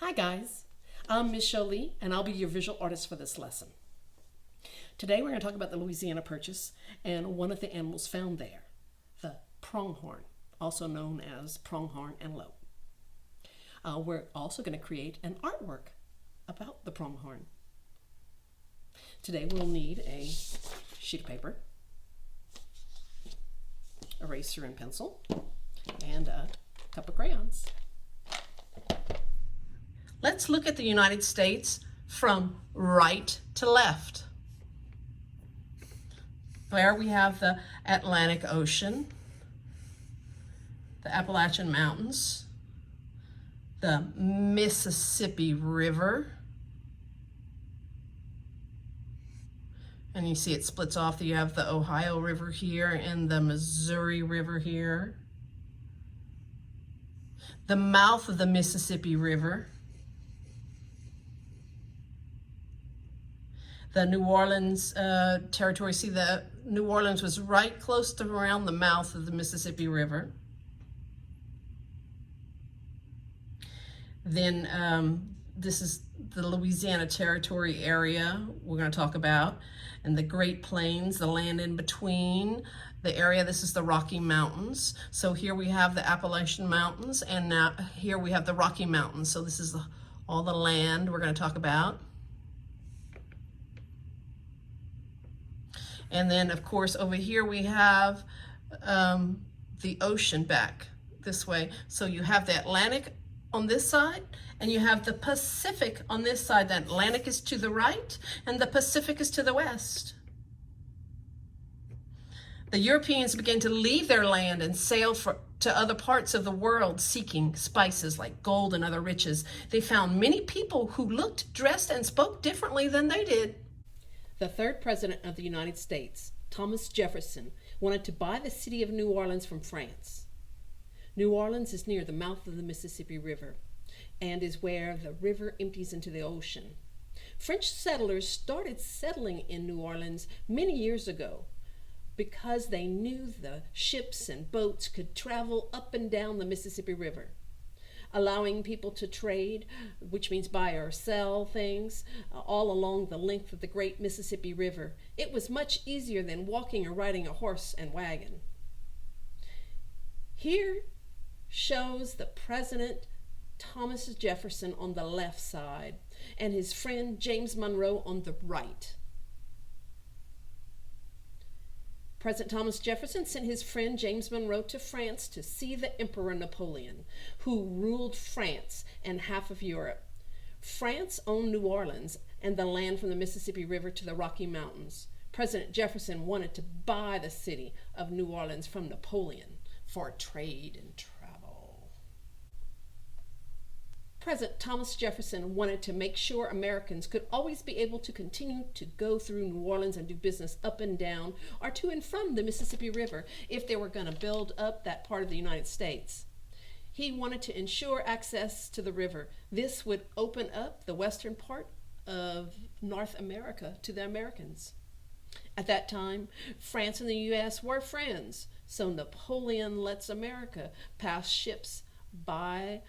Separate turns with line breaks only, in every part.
Hi guys, I'm Miss Joli and I'll be your visual artist for this lesson. Today we're going to talk about the Louisiana Purchase and one of the animals found there, the pronghorn, also known as Pronghorn Antelope. We're also going to create an artwork about the pronghorn. Today we'll need a sheet of paper, eraser and pencil, and a cup of crayons. Let's look at the United States from right to left. There we have the Atlantic Ocean, the Appalachian Mountains, the Mississippi River, and you see it splits off. You have the Ohio River here and the Missouri River here, the mouth of the Mississippi River, the New Orleans territory. See, the New Orleans was right close to around the mouth of the Mississippi River. Then this is the Louisiana territory area we're going to talk about, and the Great Plains, the land in between the area. This is the Rocky Mountains. So here we have the Appalachian Mountains, and now here we have the Rocky Mountains. So this is all the land we're going to talk about. And then, of course, over here we have the ocean back this way. So you have the Atlantic on this side, and you have the Pacific on this side. The Atlantic is to the right, and the Pacific is to the west. The Europeans began to leave their land and sail to other parts of the world seeking spices like gold and other riches. They found many people who looked, dressed, and spoke differently than they did. The third president of the United States, Thomas Jefferson, wanted to buy the city of New Orleans from France. New Orleans is near the mouth of the Mississippi River and is where the river empties into the ocean. French settlers started settling in New Orleans many years ago because they knew the ships and boats could travel up and down the Mississippi River, allowing people to trade, which means buy or sell things, all along the length of the great Mississippi River. It was much easier than walking or riding a horse and wagon. Here shows the President Thomas Jefferson on the left side and his friend James Monroe on the right. President Thomas Jefferson sent his friend James Monroe to France to see the Emperor Napoleon, who ruled France and half of Europe. France owned New Orleans and the land from the Mississippi River to the Rocky Mountains. President Jefferson wanted to buy the city of New Orleans from Napoleon for trade and travel. President Thomas Jefferson wanted to make sure Americans could always be able to continue to go through New Orleans and do business up and down or to and from the Mississippi River if they were going to build up that part of the United States. He wanted to ensure access to the river. This would open up the western part of North America to the Americans. At that time, France and the U.S. were friends, so Napoleon lets America pass ships by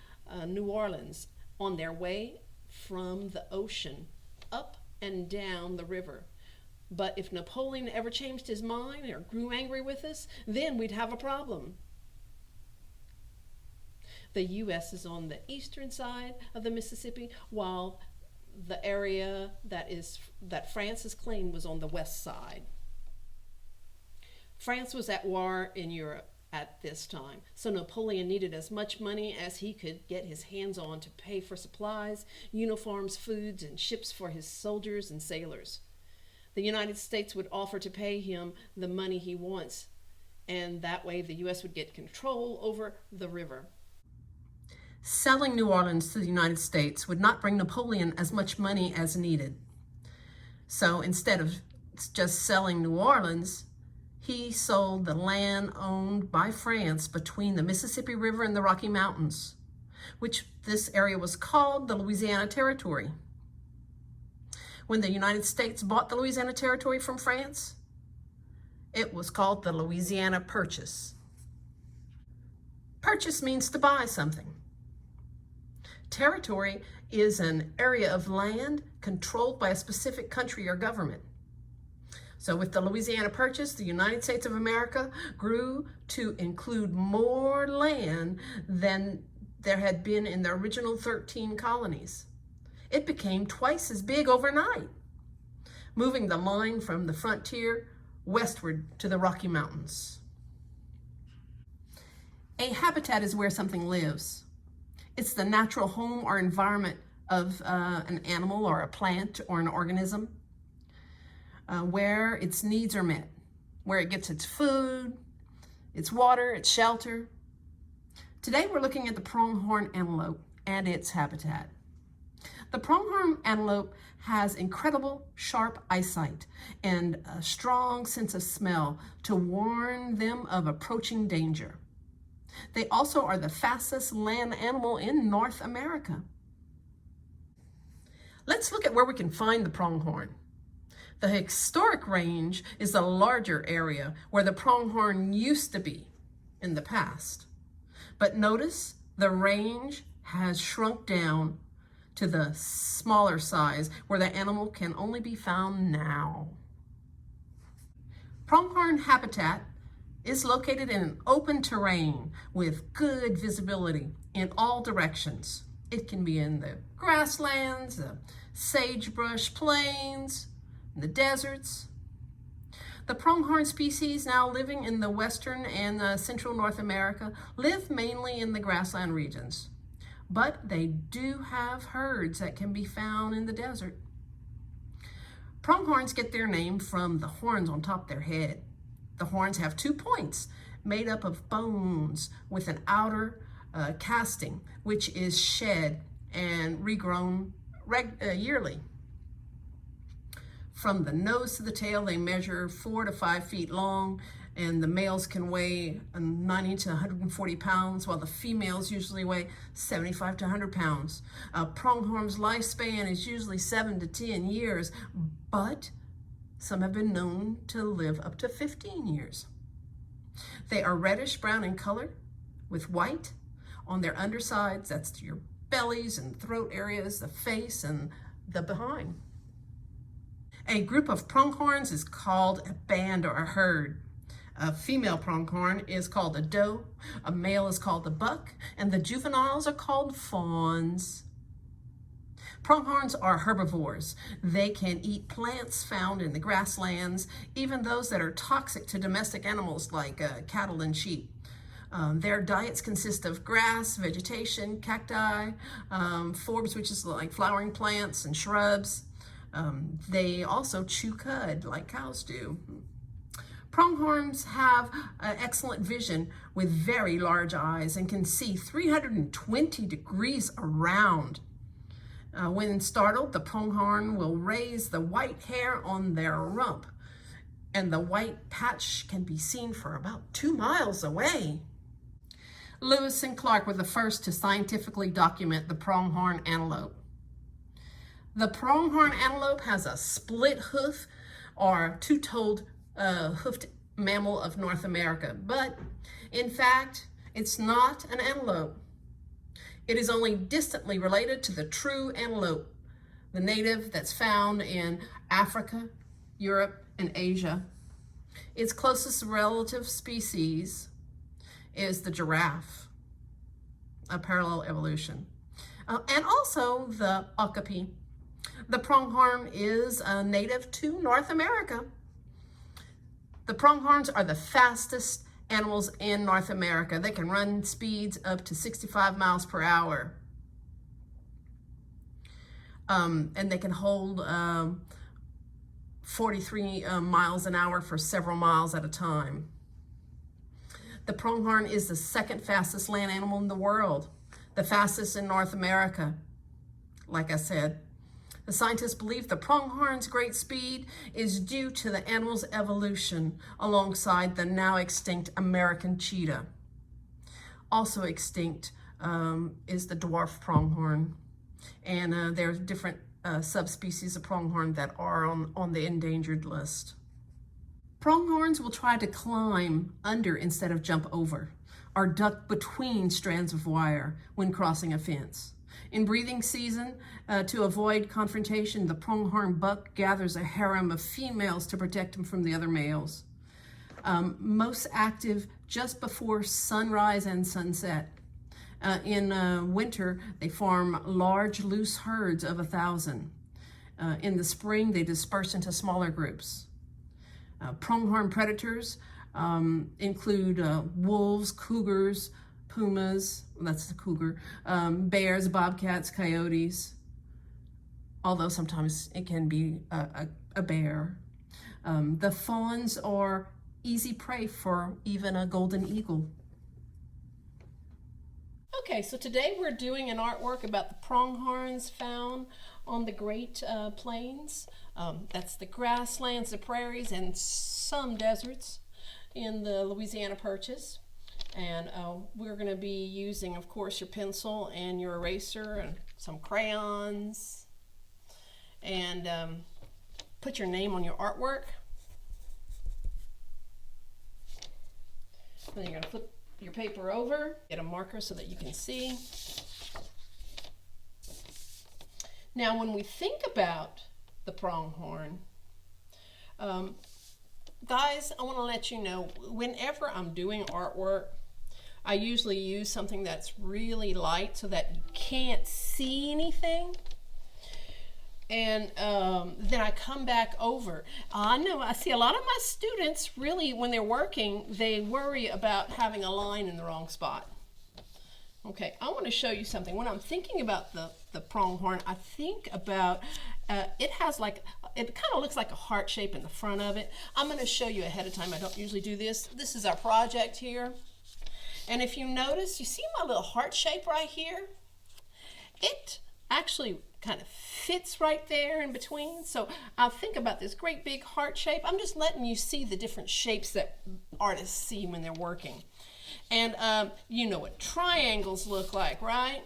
New Orleans on their way from the ocean up and down the river. But if Napoleon ever changed his mind or grew angry with us, then we'd have a problem. The U.S. is on the eastern side of the Mississippi, while the area that France has claimed was on the west side. France was at war in Europe at this time, so Napoleon needed as much money as he could get his hands on to pay for supplies, uniforms, foods, and ships for his soldiers and sailors. The United States would offer to pay him the money he wants, and that way the U.S. would get control over the river. Selling New Orleans to the United States would not bring Napoleon as much money as needed. So instead of just selling New Orleans, he sold the land owned by France between the Mississippi River and the Rocky Mountains, which this area was called the Louisiana Territory. When the United States bought the Louisiana Territory from France, it was called the Louisiana Purchase. Purchase means to buy something. Territory is an area of land controlled by a specific country or government. So with the Louisiana Purchase, the United States of America grew to include more land than there had been in the original 13 colonies. It became twice as big overnight, moving the line from the frontier westward to the Rocky Mountains. A habitat is where something lives. It's the natural home or environment of an animal or a plant or an organism, where its needs are met, where it gets its food, its water, its shelter. Today we're looking at the pronghorn antelope and its habitat. The pronghorn antelope has incredible sharp eyesight and a strong sense of smell to warn them of approaching danger. They also are the fastest land animal in North America. Let's look at where we can find the pronghorn. The historic range is a larger area where the pronghorn used to be in the past. But notice the range has shrunk down to the smaller size where the animal can only be found now. Pronghorn habitat is located in an open terrain with good visibility in all directions. It can be in the grasslands, the sagebrush plains, the deserts. The pronghorn species now living in the western and central North America live mainly in the grassland regions, but they do have herds that can be found in the desert. Pronghorns get their name from the horns on top of their head. The horns have 2 points made up of bones with an outer casting, which is shed and regrown yearly. From the nose to the tail, they measure 4 to 5 feet long, and the males can weigh 90 to 140 pounds, while the females usually weigh 75 to 100 pounds. Pronghorn's lifespan is usually 7 to 10 years, but some have been known to live up to 15 years. They are reddish brown in color with white on their undersides. That's your bellies and throat areas, the face, and the behind. A group of pronghorns is called a band or a herd. A female pronghorn is called a doe, a male is called a buck, and the juveniles are called fawns. Pronghorns are herbivores. They can eat plants found in the grasslands, even those that are toxic to domestic animals like cattle and sheep. Their diets consist of grass, vegetation, cacti, forbs, which is like flowering plants and shrubs. They also chew cud like cows do. Pronghorns have excellent vision with very large eyes and can see 320 degrees around. When startled, the pronghorn will raise the white hair on their rump, and the white patch can be seen for about 2 miles away. Lewis and Clark were the first to scientifically document the pronghorn antelope. The pronghorn antelope has a split hoof or two-toed hoofed mammal of North America, but in fact, it's not an antelope. It is only distantly related to the true antelope, the native that's found in Africa, Europe, and Asia. Its closest relative species is the giraffe, a parallel evolution, and also the okapi. The pronghorn is native to North America. The pronghorns are the fastest animals in North America. They can run speeds up to 65 miles per hour. And they can hold 43 miles an hour for several miles at a time. The pronghorn is the second fastest land animal in the world, the fastest in North America. Like I said, the scientists believe the pronghorn's great speed is due to the animal's evolution alongside the now extinct American cheetah. Also extinct is the dwarf pronghorn. And there are different subspecies of pronghorn that are on the endangered list. Pronghorns will try to climb under instead of jump over, or duck between strands of wire when crossing a fence. In breeding season, to avoid confrontation, the pronghorn buck gathers a harem of females to protect him from the other males. Most active just before sunrise and sunset. In winter, they form large, loose herds of 1,000. In the spring, they disperse into smaller groups. Pronghorn predators include wolves, cougars, pumas, that's the cougar, bears, bobcats, coyotes, although sometimes it can be a bear. The fawns are easy prey for even a golden eagle. Okay, so today we're doing an artwork about the pronghorns found on the Great Plains. That's the grasslands, the prairies, and some deserts in the Louisiana Purchase. And we're going to be using, of course, your pencil and your eraser and some crayons. And put your name on your artwork. Then you're going to flip your paper over, get a marker so that you can see. Now, when we think about the pronghorn, guys, I want to let you know, whenever I'm doing artwork, I usually use something that's really light so that you can't see anything. And then I come back over. I know I see a lot of my students really, when they're working, they worry about having a line in the wrong spot. Okay, I want to show you something. When I'm thinking about the pronghorn, I think about, it has like, it kind of looks like a heart shape in the front of it. I'm going to show you ahead of time. I don't usually do this. This is our project here. And if you notice, you see my little heart shape right here? It actually kind of fits right there in between. So I'll think about this great big heart shape. I'm just letting you see the different shapes that artists see when they're working. And you know what triangles look like, right?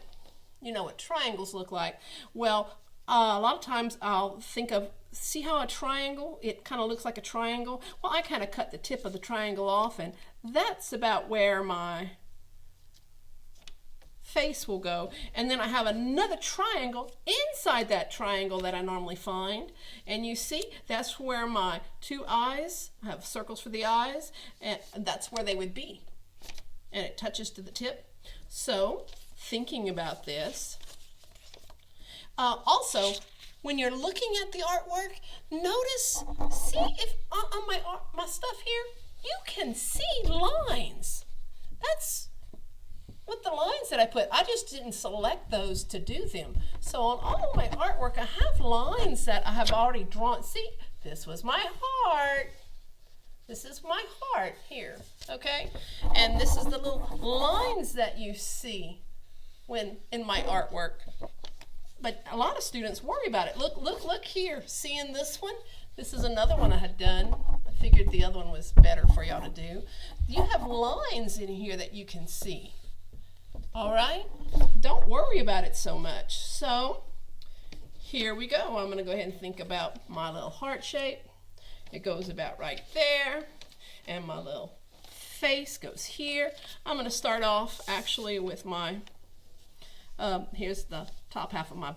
You know what triangles look like. Well, a lot of times I'll think of, see how a triangle, it kind of looks like a triangle? Well, I kind of cut the tip of the triangle off, and that's about where my face will go. And then I have another triangle inside that triangle that I normally find. And you see, that's where my two eyes, I have circles for the eyes, and that's where they would be. And it touches to the tip. So, thinking about this, also, when you're looking at the artwork, notice, see if on my stuff here, you can see lines. That's what the lines that I put. I just didn't select those to do them. So on all of my artwork, I have lines that I have already drawn. See, this was my heart. This is my heart here, okay? And this is the little lines that you see when in my artwork. But a lot of students worry about it. Look here. Seeing this one? This is another one I had done. I figured the other one was better for y'all to do. You have lines in here that you can see. All right? Don't worry about it so much. So, here we go. I'm going to go ahead and think about my little heart shape. It goes about right there. And my little face goes here. I'm going to start off actually with my, here's the top half of my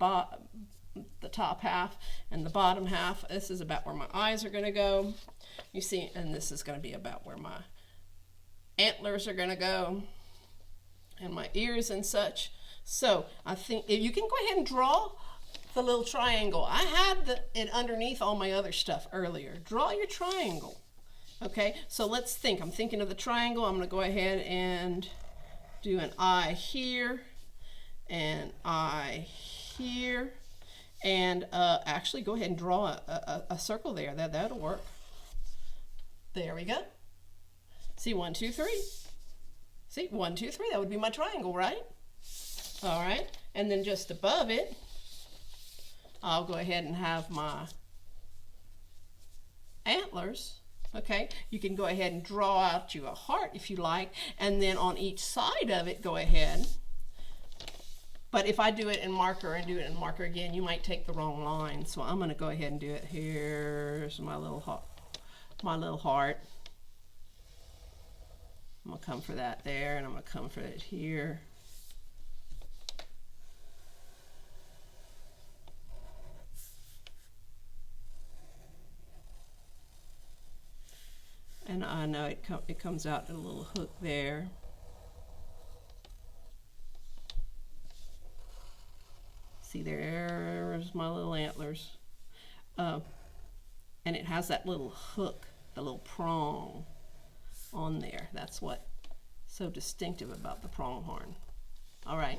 the top half and the bottom half. This is about where my eyes are going to go. You see, and this is going to be about where my antlers are going to go and my ears and such. So I think if you can go ahead and draw the little triangle. I had it underneath all my other stuff earlier. Draw your triangle. Okay, so let's think. I'm thinking of the triangle. I'm going to go ahead and do an eye here, and eye here, and actually go ahead and draw a circle there. That'll work. There we go. See, 1, 2, 3. See, 1, 2, 3. That would be my triangle, right? All right, and then just above it, I'll go ahead and have my antlers. Okay, you can go ahead and draw out you a heart if you like, and then on each side of it, go ahead. But if I do it in marker and do it in marker again, you might take the wrong line. So I'm going to go ahead and do it. Here's my little heart. I'm going to come for that there, and I'm going to come for it here. I know it comes out in a little hook there. See, there's my little antlers. And it has that little hook, the little prong on there. That's what's so distinctive about the pronghorn. All right,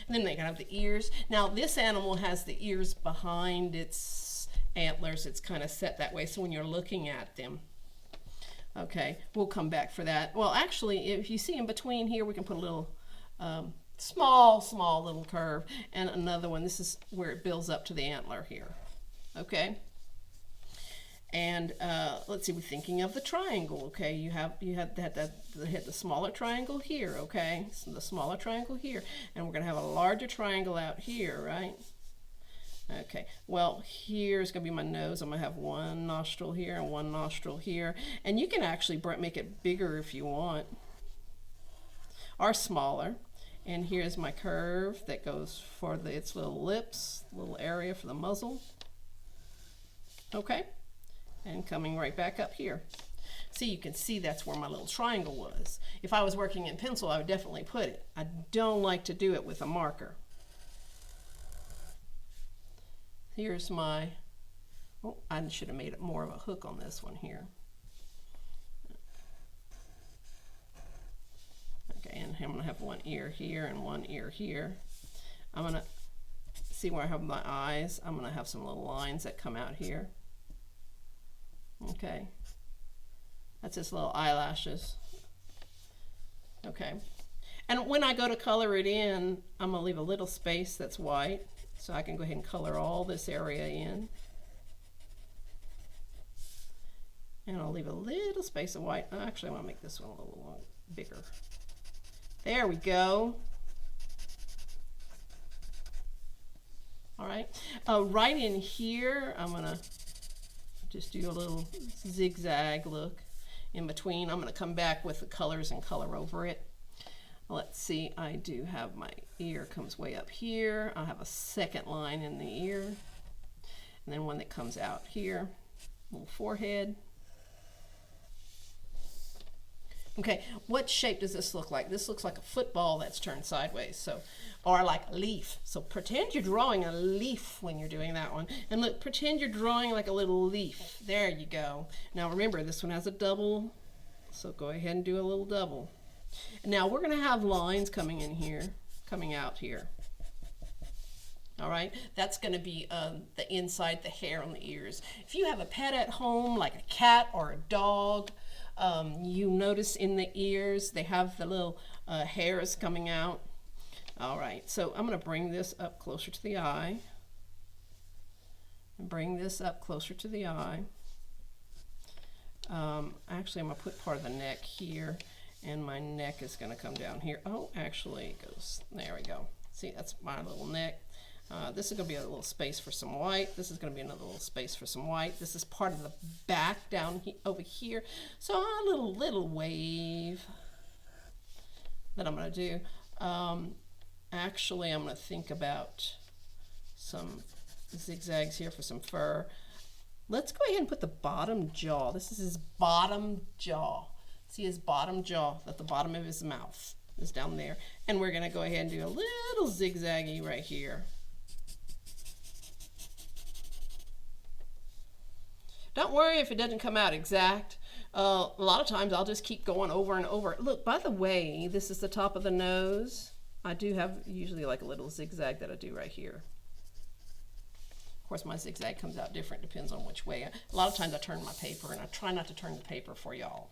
and then they have the ears. Now this animal has the ears behind its antlers. It's kind of set that way, so when you're looking at them, okay, we'll come back for that. Well, actually, if you see in between here, we can put a little small little curve and another one. This is where it builds up to the antler here. Okay, and let's see, we're thinking of the triangle. Okay, you had the smaller triangle here. Okay, so the smaller triangle here, and we're gonna have a larger triangle out here, right? Okay, well, here's gonna be my nose. I'm gonna have one nostril here and one nostril here, and you can actually make it bigger if you want, or smaller. And here's my curve that goes for its little lips, little area for the muzzle. Okay, and coming right back up here. See, you can see that's where my little triangle was. If I was working in pencil, I would definitely put it. I don't like to do it with a marker. Here's my, oh, I should have made it more of a hook on this one here. Okay, and I'm gonna have one ear here and one ear here. I'm gonna see where I have my eyes. I'm gonna have some little lines that come out here. Okay, that's just little eyelashes. Okay, and when I go to color it in, I'm gonna leave a little space that's white, so I can go ahead and color all this area in. And I'll leave a little space of white. Actually, I want to make this one a little bigger. There we go. All right, right in here, I'm gonna just do a little zigzag look in between. I'm gonna come back with the colors and color over it. Let's see, I do have my ear comes way up here. I'll have a second line in the ear, and then one that comes out here, little forehead. Okay, what shape does this look like? This looks like a football that's turned sideways, so, or like a leaf. So pretend you're drawing a leaf when you're doing that one. And look, pretend you're drawing like a little leaf. There you go. Now remember, this one has a double, so go ahead and do a little double. And now we're gonna have lines coming in here, coming out here. All right, that's gonna be the inside, the hair on the ears. If you have a pet at home, like a cat or a dog, you notice in the ears, they have the little hairs coming out. All right, so I'm gonna bring this up closer to the eye. And bring this up closer to the eye. Actually, I'm gonna put part of the neck here, and my neck is gonna come down here. Oh, actually it goes, there we go. See, that's my little neck. This is gonna be a little space for some white. This is gonna be another little space for some white. This is part of the back down over here. So a little wave that I'm gonna do. Actually, I'm gonna think about some zigzags here for some fur. Let's go ahead and put the bottom jaw. This is his bottom jaw. See his bottom jaw at the bottom of his mouth is down there. And we're gonna go ahead and do a little zigzaggy right here. Don't worry if it doesn't come out exact. A lot of times I'll just keep going over and over. Look, by the way, this is the top of the nose. I do have usually like a little zigzag that I do right here. Of course, my zigzag comes out different, depends on which way. A lot of times I turn my paper, and I try not to turn the paper for y'all.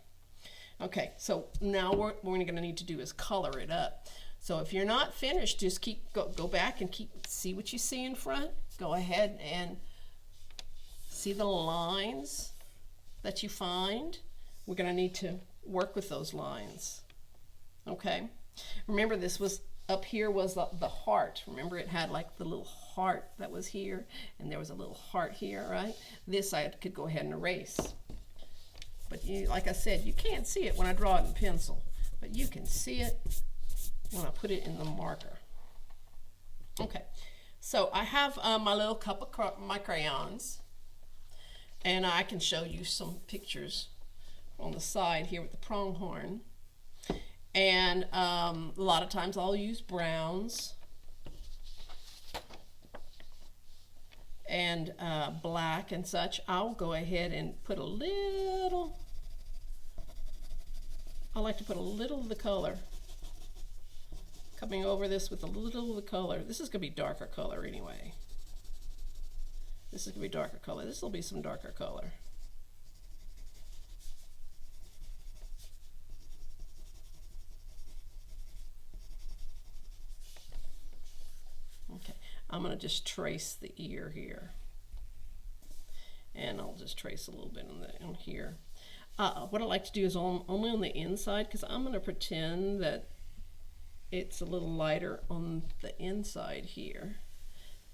Okay, so now what we're gonna need to do is color it up. So if you're not finished, just go back and see what you see in front. Go ahead and see the lines that you find. We're gonna need to work with those lines. Okay, remember this was up here was the heart. Remember it had like the little heart that was here, and there was a little heart here, right? This I could go ahead and erase. But like I said, you can't see it when I draw it in pencil, but you can see it when I put it in the marker. Okay, so I have my little cup of my crayons, and I can show you some pictures on the side here with the pronghorn. And a lot of times I'll use browns and black and such. I'll go ahead and put a little, I like to put a little of the color coming over this with a little of the color. This is going to be darker color anyway. This is going to be darker color. This will be some darker color. Okay, I'm going to just trace the ear here. And I'll just trace a little bit on here. What I like to do is only on the inside, because I'm going to pretend that it's a little lighter on the inside here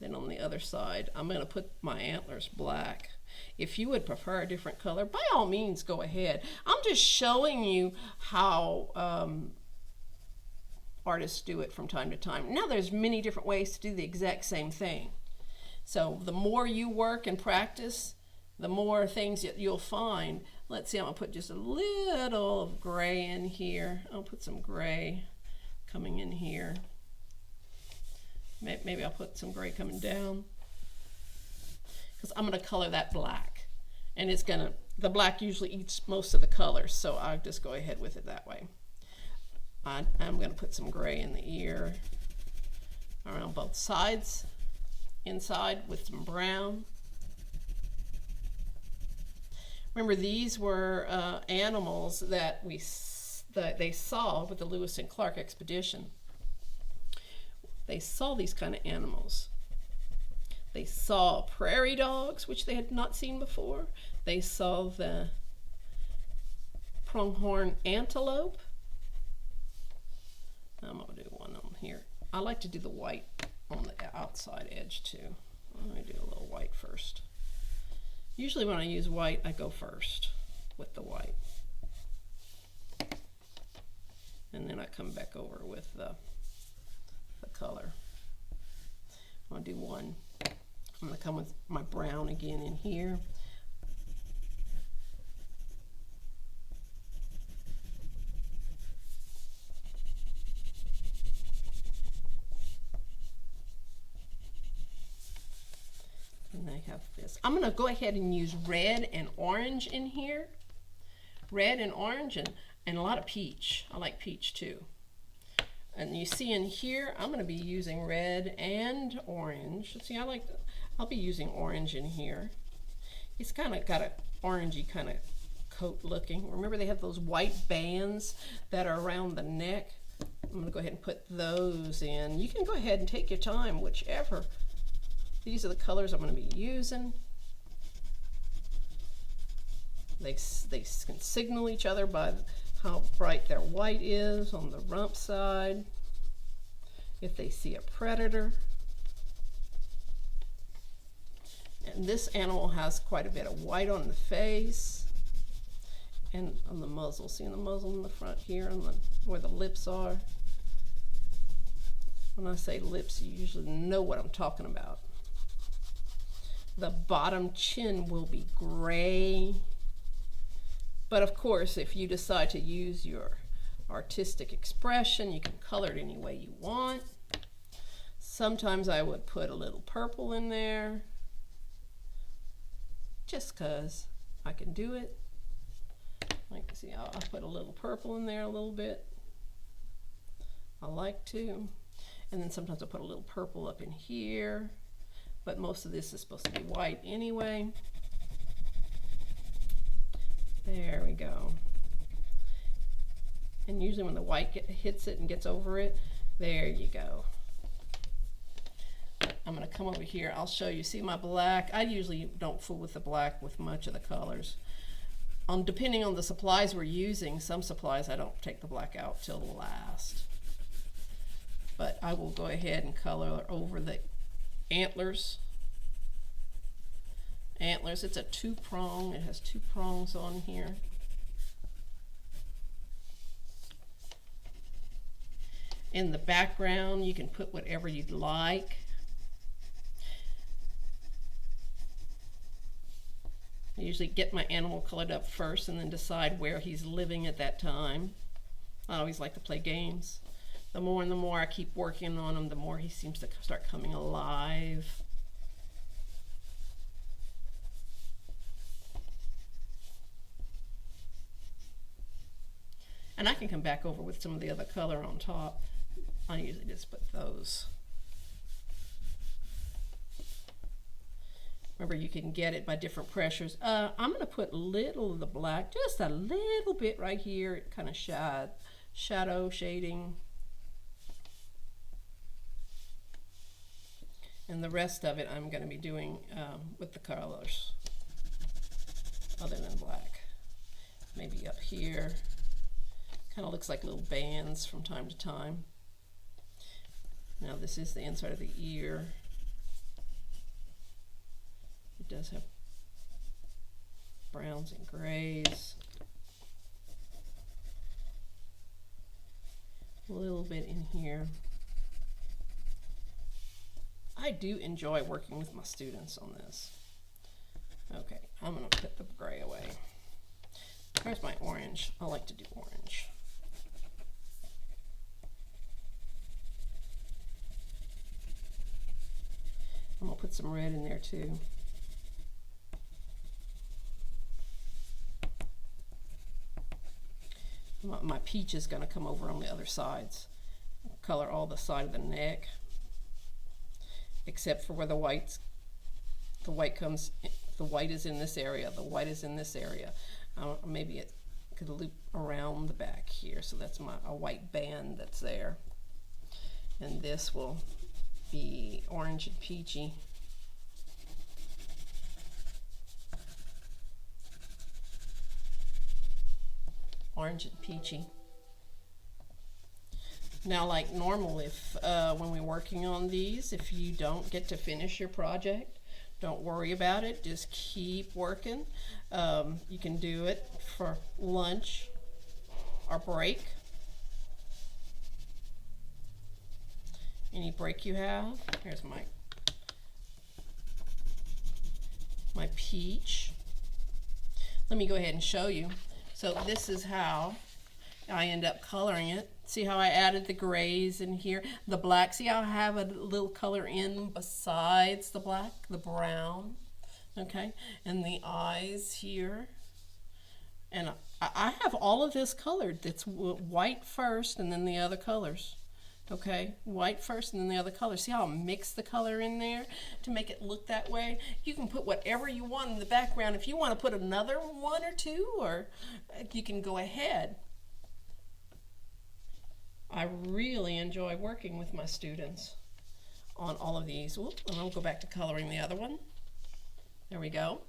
than on the other side. I'm going to put my antlers black. If you would prefer a different color, by all means go ahead. I'm just showing you how artists do it from time to time. Now there's many different ways to do the exact same thing. So the more you work and practice, the more things that you'll find. Let's see, I'm going to put just a little of gray in here. I'll put some gray coming in here. Maybe I'll put some gray coming down, because I'm going to color that black, and it's going to, the black usually eats most of the colors, so I'll just go ahead with it that way. I'm going to put some gray in the ear around both sides, inside with some brown. Remember, these were animals that they saw with the Lewis and Clark expedition. They saw these kind of animals. They saw prairie dogs, which they had not seen before. They saw the Pronghorn Antelope. I'm going to do one on here. I like to do the white on the outside edge too. I'm going to do a little white first. Usually when I use white, I go first with the white. And then I come back over with the color. I'm going to do one. I'm going to come with my brown again in here. And I have this. I'm going to go ahead and use red and orange in here. Red and orange and a lot of peach. I like peach too. And you see in here, I'm going to be using red and orange. See, I'll be using orange in here. It's kind of got an orangey kind of coat looking. Remember, they have those white bands that are around the neck. I'm going to go ahead and put those in. You can go ahead and take your time, whichever. These are the colors I'm going to be using. They can signal each other by how bright their white is on the rump side, if they see a predator. And this animal has quite a bit of white on the face and on the muzzle. See the muzzle in the front here, where the lips are? When I say lips, you usually know what I'm talking about. The bottom chin will be gray. But of course, if you decide to use your artistic expression, you can color it any way you want. Sometimes I would put a little purple in there, just because I can do it. Like, see, I'll put a little purple in there a little bit. I like to. And then sometimes I'll put a little purple up in here. But most of this is supposed to be white anyway. There we go. And usually when the white hits it and gets over it, there you go. I'm going to come over here. I'll show you. See my black? I usually don't fool with the black with much of the colors. Depending on the supplies we're using, some supplies I don't take the black out till the last. But I will go ahead and color over the antlers. It's a two-prong. It has two prongs on here. In the background, you can put whatever you'd like. usually get my animal colored up first and then decide where he's living at that time. I always like to play games. The more and the more I keep working on him, the more he seems to start coming alive. And I can come back over with some of the other color on top. I usually just put those. Remember, you can get it by different pressures. I'm going to put a little of the black, just a little bit right here, kind of shadow shading. And the rest of it I'm going to be doing with the colors other than black. Maybe up here. Kind of looks like little bands from time to time. Now this is the inside of the ear. It does have browns and grays. A little bit in here. I do enjoy working with my students on this. Okay, I'm going to put the gray away. Here's my orange. I like to do orange. I'm going to put some red in there too. My peach is going to come over on the other sides. Color all the side of the neck, except for where the white comes. The white is in this area. The white is in this area. Maybe it could loop around the back here. So that's a white band that's there. And this will be orange and peachy. Orange and peachy. Now, like normal, if when we're working on these, if you don't get to finish your project, don't worry about it. Just keep working. You can do it for lunch or break. Any break you have. Here's my peach. Let me go ahead and show you. So this is how I end up coloring it. See how I added the grays in here, the black. See how I have a little color in besides the black, the brown, okay? And the eyes here. And I have all of this colored. It's white first and then the other colors. Okay, white first and then the other color. See how I mix the color in there to make it look that way? You can put whatever you want in the background. If you want to put another one or two, or you can go ahead. I really enjoy working with my students on all of these. Whoop, and I'll go back to coloring the other one. There we go.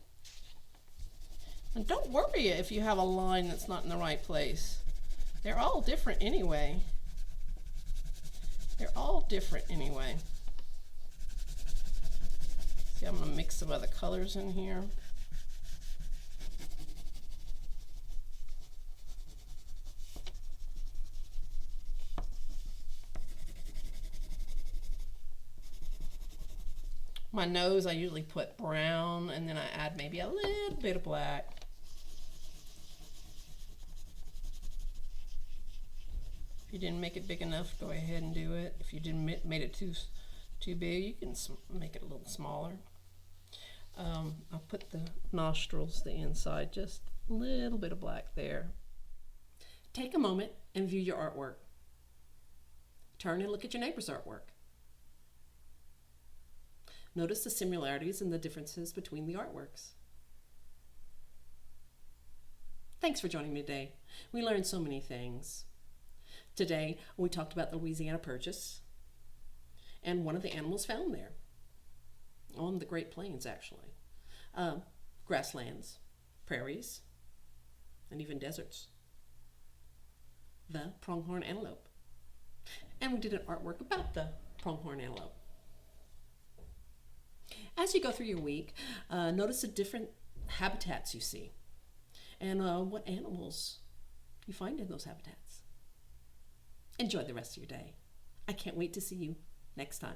And don't worry if you have a line that's not in the right place. They're all different anyway. They're all different anyway. See, I'm going to mix some other colors in here. My nose, I usually put brown and then I add maybe a little bit of black. If you didn't make it big enough, go ahead and do it. If you didn't made it too big, you can make it a little smaller. I'll put the nostrils, the inside, just a little bit of black there. Take a moment and view your artwork. Turn and look at your neighbor's artwork. Notice the similarities and the differences between the artworks. Thanks for joining me today. We learned so many things. Today, we talked about the Louisiana Purchase and one of the animals found there, on the Great Plains actually. Grasslands, prairies, and even deserts. The Pronghorn Antelope. And we did an artwork about the Pronghorn Antelope. As you go through your week, notice the different habitats you see and what animals you find in those habitats. Enjoy the rest of your day. I can't wait to see you next time.